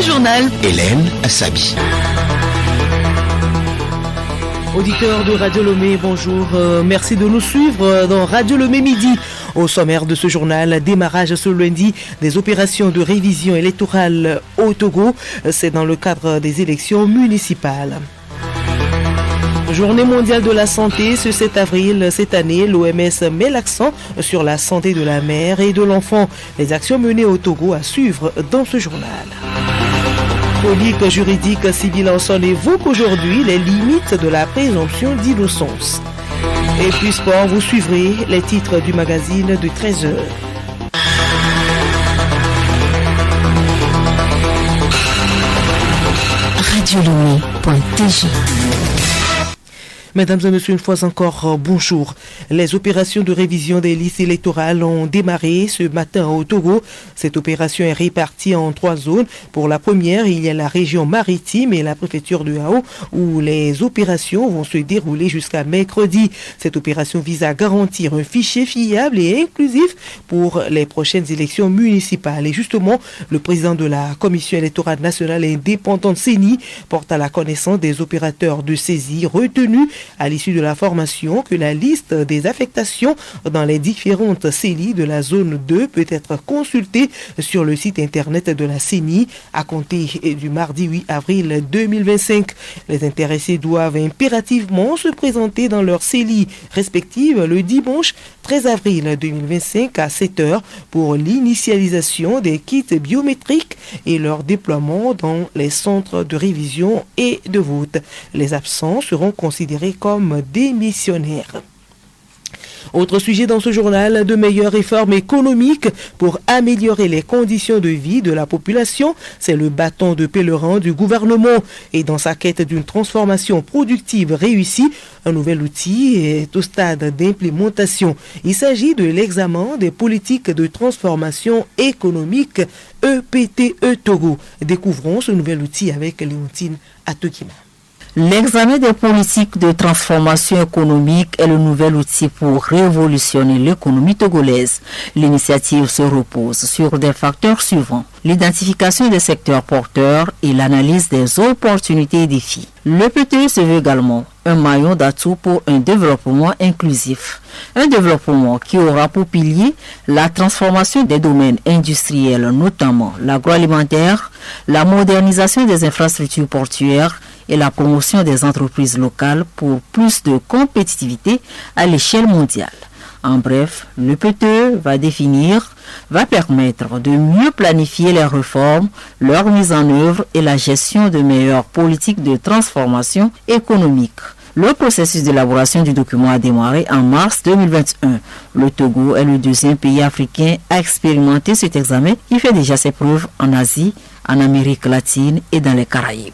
journal. Hélène Assabi. Auditeurs de Radio Lomé, bonjour. Merci de nous suivre dans Radio Lomé Midi. Au sommaire de ce journal, démarrage ce lundi des opérations de révision électorale au Togo. C'est dans le cadre des élections municipales. Journée mondiale de la santé, ce 7 avril, cette année, l'OMS met l'accent sur la santé de la mère et de l'enfant. Les actions menées au Togo à suivre dans ce journal. Chronique juridique, Sylvie Lanson évoque aujourd'hui les limites de la présomption d'innocence. Et puis sport, vous suivrez les titres du magazine de 13h. Radiolomé.tg. Mesdames et messieurs, une fois encore, bonjour. Les opérations de révision des listes électorales ont démarré ce matin au Togo. Cette opération est répartie en 3 zones. Pour la première, il y a la région maritime et la préfecture de Hao où les opérations vont se dérouler jusqu'à mercredi. Cette opération vise à garantir un fichier fiable et inclusif pour les prochaines élections municipales. Et justement, le président de la Commission électorale nationale indépendante CENI porte à la connaissance des opérateurs de saisie retenus à l'issue de la formation que la liste des affectations dans les différentes CELI de la zone 2 peut être consultée sur le site internet de la CENI à compter du mardi 8 avril 2025. Les intéressés doivent impérativement se présenter dans leurs CELI respectives le dimanche 13 avril 2025 à 7h pour l'initialisation des kits biométriques et leur déploiement dans les centres de révision et de vote. Les absents seront considérés comme démissionnaires. Autre sujet dans ce journal, de meilleures réformes économiques pour améliorer les conditions de vie de la population. C'est le bâton de pèlerin du gouvernement. Et dans sa quête d'une transformation productive réussie, un nouvel outil est au stade d'implémentation. Il s'agit de l'examen des politiques de transformation économique EPTE Togo. Découvrons ce nouvel outil avec Léontine Atokima. L'examen des politiques de transformation économique est le nouvel outil pour révolutionner l'économie togolaise. L'initiative se repose sur des facteurs suivants: l'identification des secteurs porteurs et l'analyse des opportunités et défis. L'EPTE se veut également un maillon d'atout pour un développement inclusif. Un développement qui aura pour pilier la transformation des domaines industriels, notamment l'agroalimentaire, la modernisation des infrastructures portuaires et la promotion des entreprises locales pour plus de compétitivité à l'échelle mondiale. En bref, le PTE va permettre de mieux planifier les réformes, leur mise en œuvre et la gestion de meilleures politiques de transformation économique. Le processus d'élaboration du document a démarré en mars 2021. Le Togo est le 2e pays africain à expérimenter cet examen qui fait déjà ses preuves en Asie, en Amérique latine et dans les Caraïbes.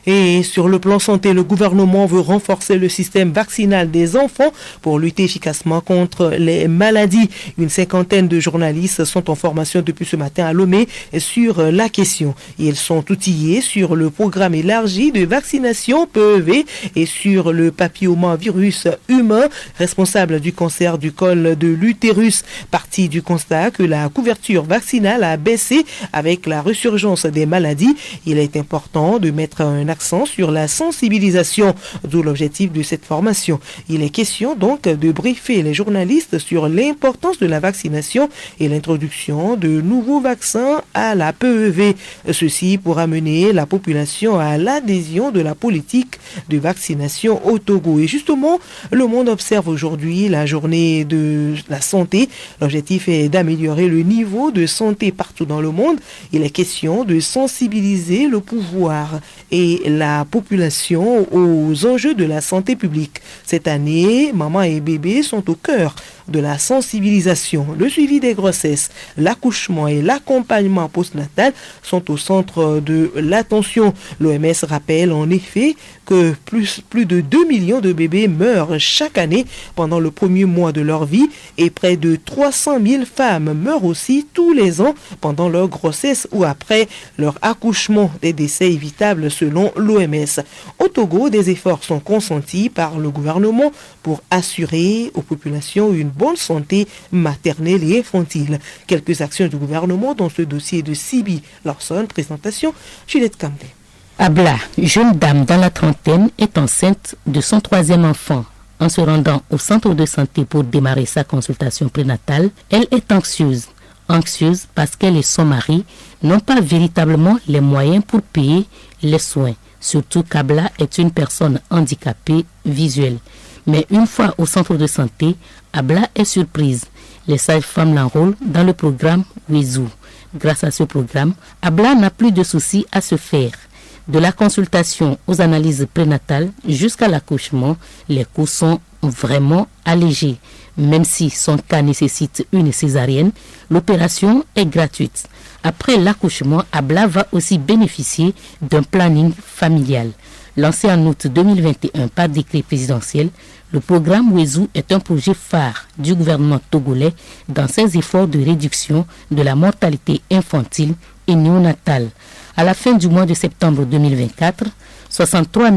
Et sur le plan santé, le gouvernement veut renforcer le système vaccinal des enfants pour lutter efficacement contre les maladies. Une 50aine de journalistes sont en formation depuis ce matin à Lomé sur la question. Ils sont outillés sur le programme élargi de vaccination PEV et sur le papillomavirus humain responsable du cancer du col de l'utérus. Parti du constat que la couverture vaccinale a baissé avec la résurgence des maladies, il est important de mettre un accent sur la sensibilisation, d'où l'objectif de cette formation. Il est question donc de briefer les journalistes sur l'importance de la vaccination et l'introduction de nouveaux vaccins à la PEV. Ceci pour amener la population à l'adhésion de la politique de vaccination au Togo. Et justement, le monde observe aujourd'hui la journée de la santé. L'objectif est d'améliorer le niveau de santé partout dans le monde. Il est question de sensibiliser le pouvoir et la population aux enjeux de la santé publique. Cette année, maman et bébé sont au cœur de la sensibilisation. Le suivi des grossesses, l'accouchement et l'accompagnement postnatal sont au centre de l'attention. L'OMS rappelle en effet que plus de 2 millions de bébés meurent chaque année pendant le premier mois de leur vie et près de 300 000 femmes meurent aussi tous les ans pendant leur grossesse ou après leur accouchement. Des décès évitables selon l'OMS. Au Togo, des efforts sont consentis par le gouvernement pour assurer aux populations une bonne santé maternelle et infantile. Quelques actions du gouvernement dans ce dossier de Sibi Lawson. Présentation, Juliette Camblé. Abla, jeune dame dans la trentaine, est enceinte de son 3e enfant. En se rendant au centre de santé pour démarrer sa consultation prénatale, elle est anxieuse. Anxieuse parce qu'elle et son mari n'ont pas véritablement les moyens pour payer les soins. Surtout qu'Abla est une personne handicapée visuelle. Mais une fois au centre de santé, Abla est surprise. Les sages-femmes l'enrôlent dans le programme Wezu. Grâce à ce programme, Abla n'a plus de soucis à se faire. De la consultation aux analyses prénatales jusqu'à l'accouchement, les coûts sont vraiment allégés. Même si son cas nécessite une césarienne, l'opération est gratuite. Après l'accouchement, Abla va aussi bénéficier d'un planning familial. Lancé en août 2021 par décret présidentiel, le programme Wezu est un projet phare du gouvernement togolais dans ses efforts de réduction de la mortalité infantile et néonatale. À la fin du mois de septembre 2024, 63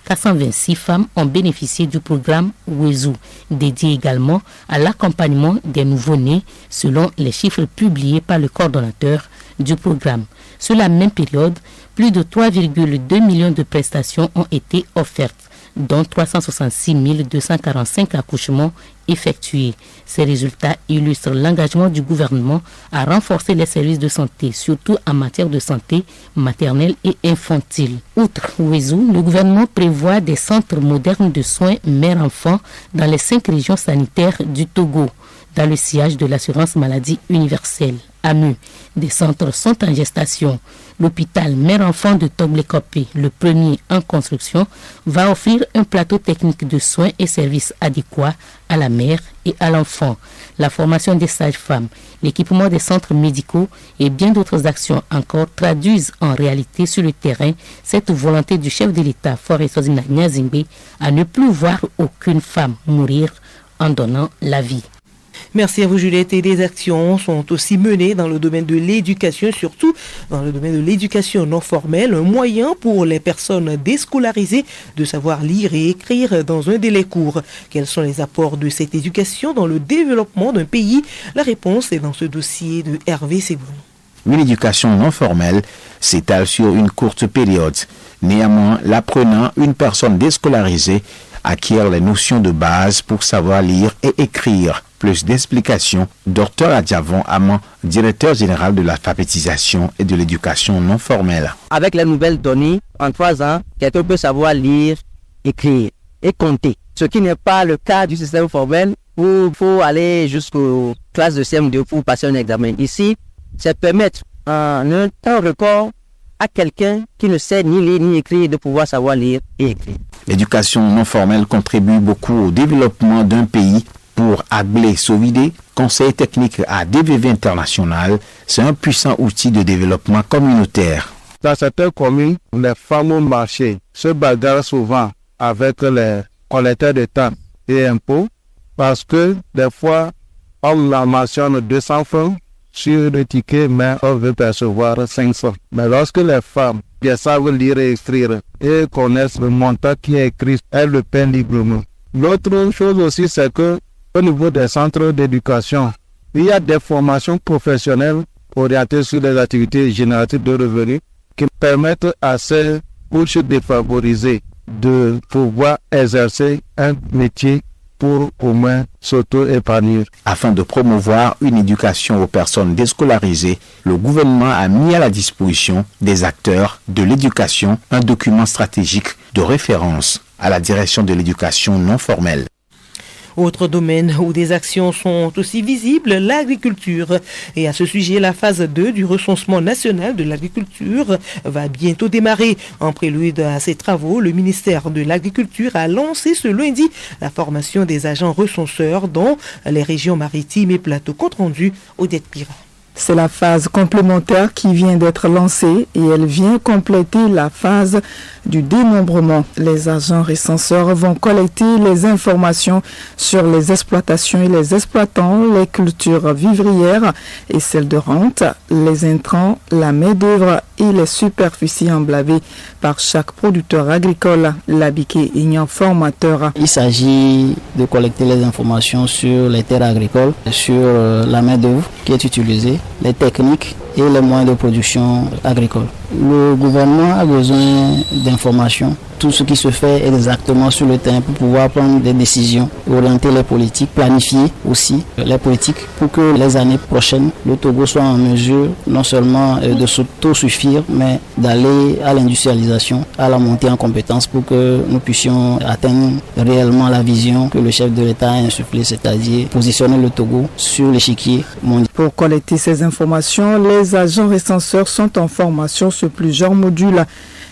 426 femmes ont bénéficié du programme Wezu, dédié également à l'accompagnement des nouveau-nés selon les chiffres publiés par le coordonnateur du programme. Sur la même période, plus de 3,2 millions de prestations ont été offertes, dont 366 245 accouchements effectués. Ces résultats illustrent l'engagement du gouvernement à renforcer les services de santé, surtout en matière de santé maternelle et infantile. Outre Wezu, le gouvernement prévoit des centres modernes de soins mère-enfant dans les 5 régions sanitaires du Togo, dans le sillage de l'assurance maladie universelle. AMU. Des centres sont en gestation. L'hôpital mère-enfant de Toglécopé, le premier en construction, va offrir un plateau technique de soins et services adéquats à la mère et à l'enfant. La formation des sages-femmes, l'équipement des centres médicaux et bien d'autres actions encore traduisent en réalité sur le terrain cette volonté du chef de l'État, Faure Sozina Gnazingbe, à ne plus voir aucune femme mourir en donnant la vie. Merci à vous Juliette. Et des actions sont aussi menées dans le domaine de l'éducation, surtout dans le domaine de l'éducation non formelle, un moyen pour les personnes déscolarisées de savoir lire et écrire dans un délai court. Quels sont les apports de cette éducation dans le développement d'un pays? La réponse est dans ce dossier de Hervé Ségoun. Une éducation non formelle s'étale sur une courte période. Néanmoins, l'apprenant, une personne déscolarisée, acquiert les notions de base pour savoir lire et écrire. Plus d'explications, Dr Adjavon Amand, directeur général de l'alphabétisation et de l'éducation non formelle. Avec les nouvelles données, en 3 ans, quelqu'un peut savoir lire, écrire et compter. Ce qui n'est pas le cas du système formel où il faut aller jusqu'aux classes de CM2 pour passer un examen. Ici, c'est permettre en un temps record à quelqu'un qui ne sait ni lire ni écrire de pouvoir savoir lire et écrire. L'éducation non formelle contribue beaucoup au développement d'un pays. Pour Aglé Sovidé, conseil technique à DVV International, c'est un puissant outil de développement communautaire. Dans certaines communes, les femmes au marché se bagarrent souvent avec les collecteurs de taxes et impôts parce que des fois, on la mentionne 200 francs sur le ticket, mais on veut percevoir 500. Mais lorsque les femmes bien savent lire et écrire et connaissent le montant qui est écrit, elles le paient librement. L'autre chose aussi, c'est que au niveau des centres d'éducation, il y a des formations professionnelles orientées sur les activités génératrices de revenus qui permettent à ces couches défavorisées de pouvoir exercer un métier pour au moins s'auto-épanouir. Afin de promouvoir une éducation aux personnes déscolarisées, le gouvernement a mis à la disposition des acteurs de l'éducation un document stratégique de référence à la direction de l'éducation non formelle. Autre domaine où des actions sont aussi visibles, l'agriculture. Et à ce sujet, la phase 2 du recensement national de l'agriculture va bientôt démarrer. En prélude à ces travaux, le ministère de l'Agriculture a lancé ce lundi la formation des agents recenseurs dans les régions maritimes et plateaux. Compte rendu Odette Pira. C'est la phase complémentaire qui vient d'être lancée et elle vient compléter la phase du dénombrement. Les agents recenseurs vont collecter les informations sur les exploitations et les exploitants, les cultures vivrières et celles de rente, les intrants, la main-d'œuvre et les superficies emblavées par chaque producteur agricole. Labiké Ignan, formateur. Il s'agit de collecter les informations sur les terres agricoles, sur la main-d'œuvre qui est utilisée, les techniques et les moyens de production agricole. Le gouvernement a besoin d'informations, tout ce qui se fait exactement sur le terrain pour pouvoir prendre des décisions, orienter les politiques, planifier aussi les politiques pour que les années prochaines, le Togo soit en mesure non seulement de s'autosuffire, mais d'aller à l'industrialisation, à la montée en compétences pour que nous puissions atteindre réellement la vision que le chef de l'État a insufflée, c'est-à-dire positionner le Togo sur l'échiquier mondial. Pour collecter ces informations, les agents recenseurs sont en formation sur plusieurs modules.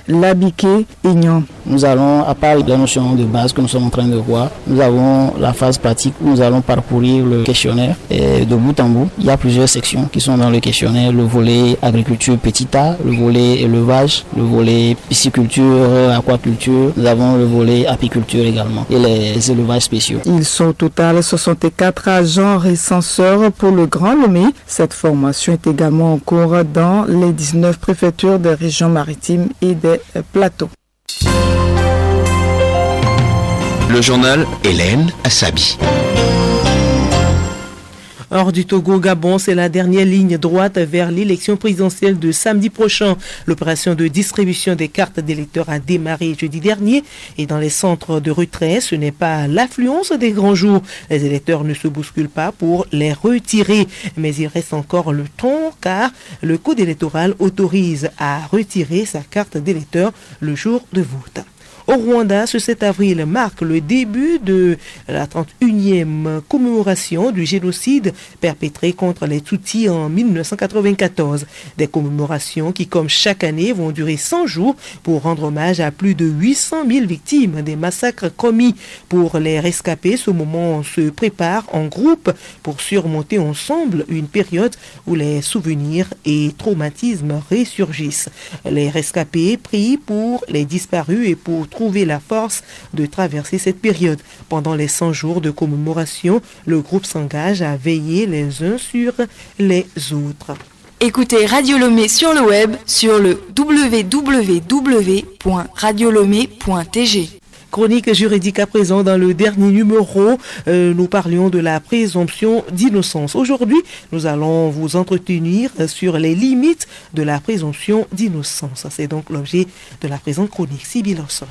Labiké Ignan. Nous allons, à part les notions de base que nous sommes en train de voir, nous avons la phase pratique où nous allons parcourir le questionnaire et de bout en bout. Il y a plusieurs sections qui sont dans le questionnaire. Le volet agriculture petit A, le volet élevage, le volet pisciculture, aquaculture. Nous avons le volet apiculture également et les élevages spéciaux. Ils sont au total 64 agents recenseurs pour le Grand Lomé. Cette formation est également en cours dans les 19 préfectures des régions maritimes et des plateaux. Le journal Hélène Assabi. Hors du Togo, Gabon, c'est la dernière ligne droite vers l'élection présidentielle de samedi prochain. L'opération de distribution des cartes d'électeurs a démarré jeudi dernier et dans les centres de retrait, ce n'est pas l'affluence des grands jours. Les électeurs ne se bousculent pas pour les retirer, mais il reste encore le temps car le code électoral autorise à retirer sa carte d'électeur le jour de vote. Au Rwanda, ce 7 avril marque le début de la 31e commémoration du génocide perpétré contre les Tutsis en 1994. Des commémorations qui, comme chaque année, vont durer 100 jours pour rendre hommage à plus de 800 000 victimes des massacres commis. Pour les rescapés, ce moment se prépare en groupe pour surmonter ensemble une période où les souvenirs et traumatismes ressurgissent. Les rescapés prient pour les disparus et pour trouver la force de traverser cette période. Pendant les 100 jours de commémoration, le groupe s'engage à veiller les uns sur les autres. Écoutez Radio Lomé sur le web sur le www.radiolomé.tg. Chronique juridique à présent. Dans le dernier numéro, nous parlions de la présomption d'innocence. Aujourd'hui, nous allons vous entretenir sur les limites de la présomption d'innocence. C'est donc l'objet de la présente chronique. Sybille Lawson.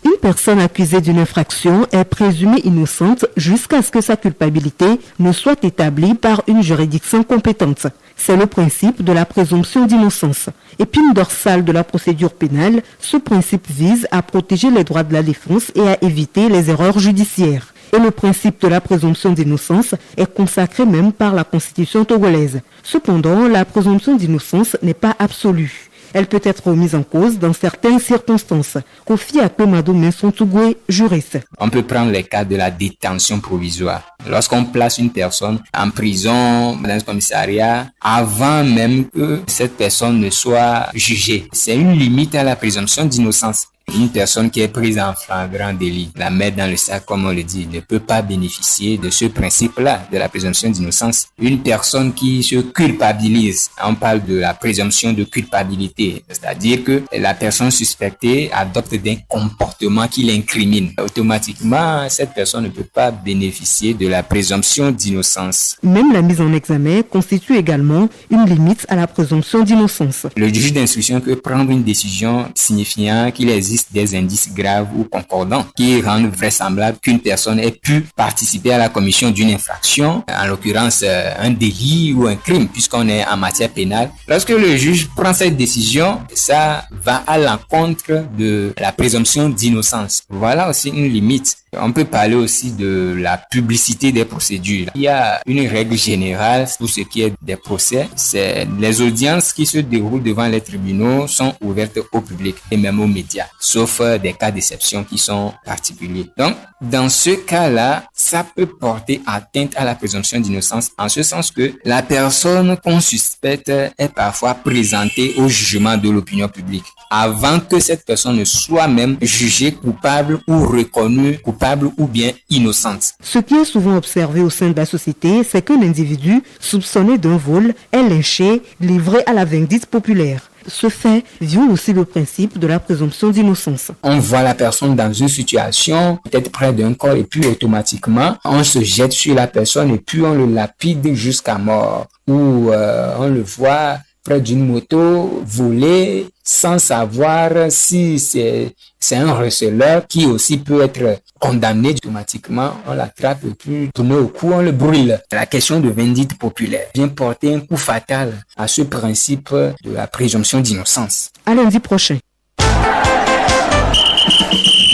Une personne accusée d'une infraction est présumée innocente jusqu'à ce que sa culpabilité ne soit établie par une juridiction compétente. C'est le principe de la présomption d'innocence. Épine dorsale de la procédure pénale, ce principe vise à protéger les droits de la défense et à éviter les erreurs judiciaires. Et le principe de la présomption d'innocence est consacré même par la Constitution togolaise. Cependant, la présomption d'innocence n'est pas absolue. Elle peut être remise en cause dans certaines circonstances. Kofi Akpemado Mensontougoué, juriste. On peut prendre les cas de la détention provisoire. Lorsqu'on place une personne en prison dans un commissariat, avant même que cette personne ne soit jugée, c'est une limite à la présomption d'innocence. Une personne qui est prise en flagrant délit, la mettre dans le sac, comme on le dit, ne peut pas bénéficier de ce principe-là, de la présomption d'innocence. Une personne qui se culpabilise, on parle de la présomption de culpabilité, c'est-à-dire que la personne suspectée adopte d'un comportement qui l'incrimine. Automatiquement, cette personne ne peut pas bénéficier de la présomption d'innocence. Même la mise en examen constitue également une limite à la présomption d'innocence. Le juge d'instruction peut prendre une décision signifiant qu'il existe des indices graves ou concordants qui rendent vraisemblable qu'une personne ait pu participer à la commission d'une infraction, en l'occurrence un délit ou un crime, puisqu'on est en matière pénale. Lorsque le juge prend cette décision, ça va à l'encontre de la présomption d'innocence. Voilà aussi une limite. On peut parler aussi de la publicité des procédures. Il y a une règle générale pour ce qui est des procès. C'est les audiences qui se déroulent devant les tribunaux sont ouvertes au public et même aux médias. sauf des cas d'exception qui sont particuliers. Donc, dans ce cas-là, ça peut porter atteinte à la présomption d'innocence en ce sens que la personne qu'on suspecte est parfois présentée au jugement de l'opinion publique avant que cette personne ne soit même jugée coupable ou reconnue coupable ou bien innocente. Ce qui est souvent observé au sein de la société, c'est que l'individu soupçonné d'un vol est lynché, livré à la vindicte populaire. Ce fait viole aussi le principe de la présomption d'innocence. On voit la personne dans une situation, peut-être près d'un corps, et puis automatiquement, on se jette sur la personne et puis on le lapide jusqu'à mort. Ou on le voit près d'une moto volée sans savoir si c'est un receleur qui aussi peut être condamné. Automatiquement, on l'attrape et puis tourné au cou, on le brûle. La question de vindicte populaire vient porter un coup fatal à ce principe de la présomption d'innocence. À lundi prochain.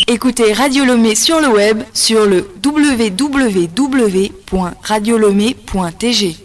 Écoutez Radio Lomé sur le web sur le www.radiolomé.tg.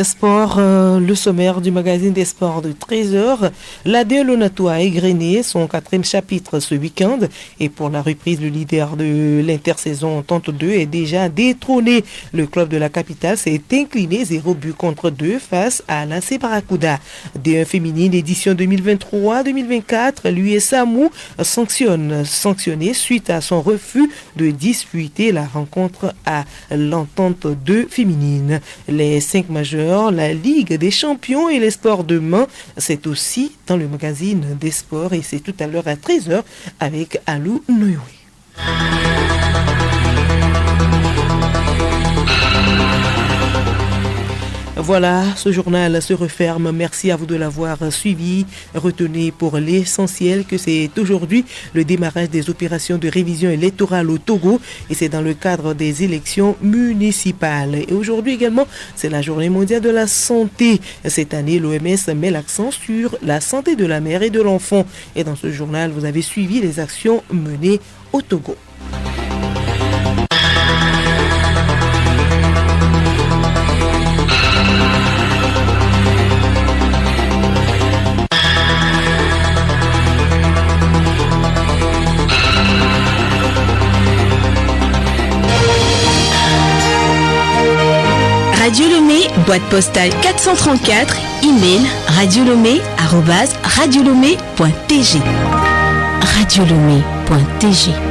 Sport, le sommaire du magazine des sports de 13h. L'ADE Lonato a égrené son 4e chapitre ce week-end et pour la reprise, le leader de l'intersaison Tente 2 est déjà détrôné. Le club de la capitale s'est incliné 0-2 face à l'AC Barracuda. D1 féminine édition 2023-2024, l'USAMU sanctionné suite à son refus de disputer la rencontre à l'Entente 2 féminine. Les 5 majeurs, la Ligue des champions et les sports de main, c'est aussi dans le magazine des sports et c'est tout à l'heure à 13h avec Alou Noyoui. Voilà, ce journal se referme. Merci à vous de l'avoir suivi. Retenez pour l'essentiel que c'est aujourd'hui le démarrage des opérations de révision électorale au Togo et c'est dans le cadre des élections municipales. Et aujourd'hui également, c'est la journée mondiale de la santé. Cette année, l'OMS met l'accent sur la santé de la mère et de l'enfant. Et dans ce journal, vous avez suivi les actions menées au Togo. Radio Lomé, boîte postale 434, email radiolomé@radiolomé.tg. Radiolomé.tg